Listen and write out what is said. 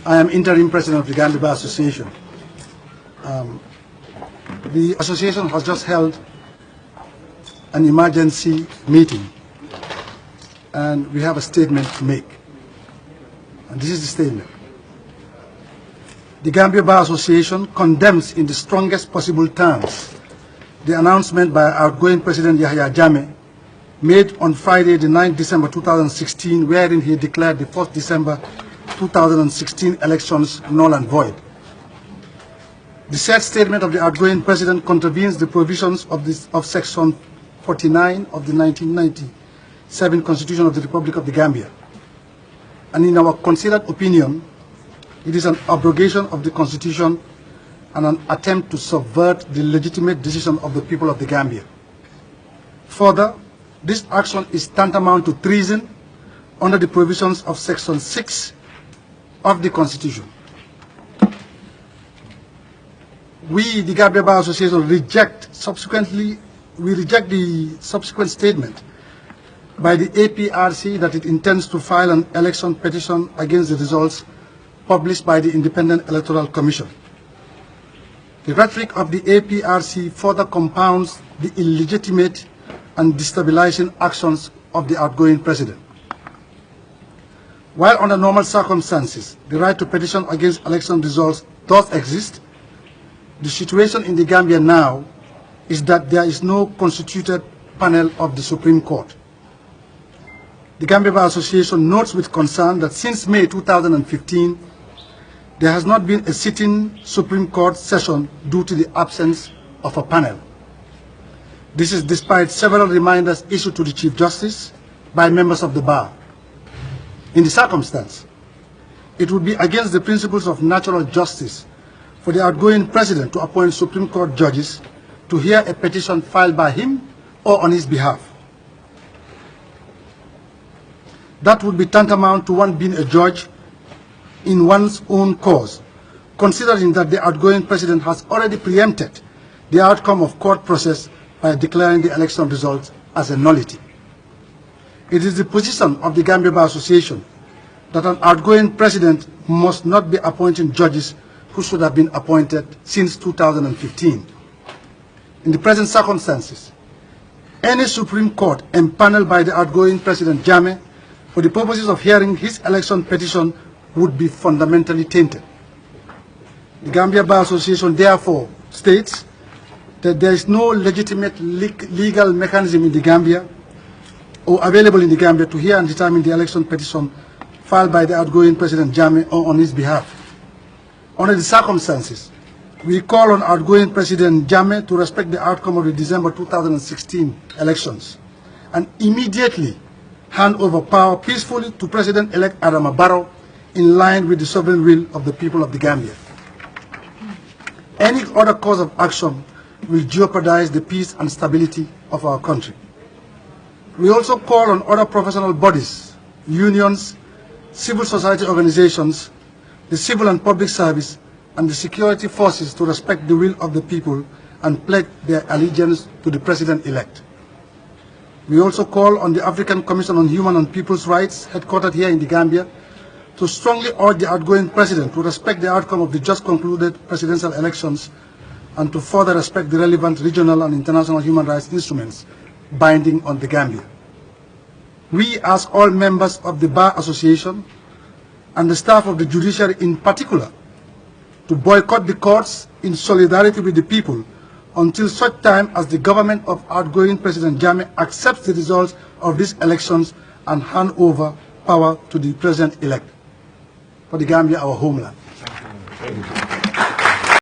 I am interim president of the Gambia Bar Association. The association has just held an emergency meeting, and we have a statement to make. And this is the statement. The Gambia Bar Association condemns in the strongest possible terms the announcement by outgoing President Yahya Jammeh made on Friday, the 9th December 2016, wherein he declared the 1st December 2016 elections null and void. The said statement of the outgoing president contravenes the provisions of Section 49 of the 1997 Constitution of the Republic of the Gambia. And in our considered opinion, it is an abrogation of the Constitution and an attempt to subvert the legitimate decision of the people of the Gambia. Further, this action is tantamount to treason under the provisions of Section 6 of the Constitution. We, the Gambia Bar Association, reject the subsequent statement by the APRC that it intends to file an election petition against the results published by the Independent Electoral Commission. The rhetoric of the APRC further compounds the illegitimate and destabilizing actions of the outgoing president. While under normal circumstances, the right to petition against election results does exist, the situation in the Gambia now is that there is no constituted panel of the Supreme Court. The Gambia Bar Association notes with concern that since May 2015, there has not been a sitting Supreme Court session due to the absence of a panel. This is despite several reminders issued to the Chief Justice by members of the bar. In the circumstance, it would be against the principles of natural justice for the outgoing president to appoint Supreme Court judges to hear a petition filed by him or on his behalf. That would be tantamount to one being a judge in one's own cause, considering that the outgoing president has already preempted the outcome of court process by declaring the election results as a nullity. It is the position of the Gambia Bar Association that an outgoing president must not be appointing judges who should have been appointed since 2015. In the present circumstances, any Supreme Court empaneled by the outgoing President Jammeh for the purposes of hearing his election petition would be fundamentally tainted. The Gambia Bar Association therefore states that there is no legitimate legal mechanism in the Gambia or available in the Gambia to hear and determine the election petition filed by the outgoing President Jammeh or on his behalf. Under the circumstances, we call on outgoing President Jammeh to respect the outcome of the December 2016 elections and immediately hand over power peacefully to President-elect Adama Barrow in line with the sovereign will of the people of the Gambia. Any other course of action will jeopardize the peace and stability of our country. We also call on other professional bodies, unions, civil society organizations, the civil and public service, and the security forces to respect the will of the people and pledge their allegiance to the President-elect. We also call on the African Commission on Human and People's Rights, headquartered here in the Gambia, to strongly urge the outgoing president to respect the outcome of the just concluded presidential elections and to further respect the relevant regional and international human rights instruments binding on the Gambia. We ask all members of the Bar Association and the staff of the judiciary in particular to boycott the courts in solidarity with the people until such time as the government of outgoing President Jammeh accepts the results of these elections and hand over power to the President-elect for the Gambia, our homeland.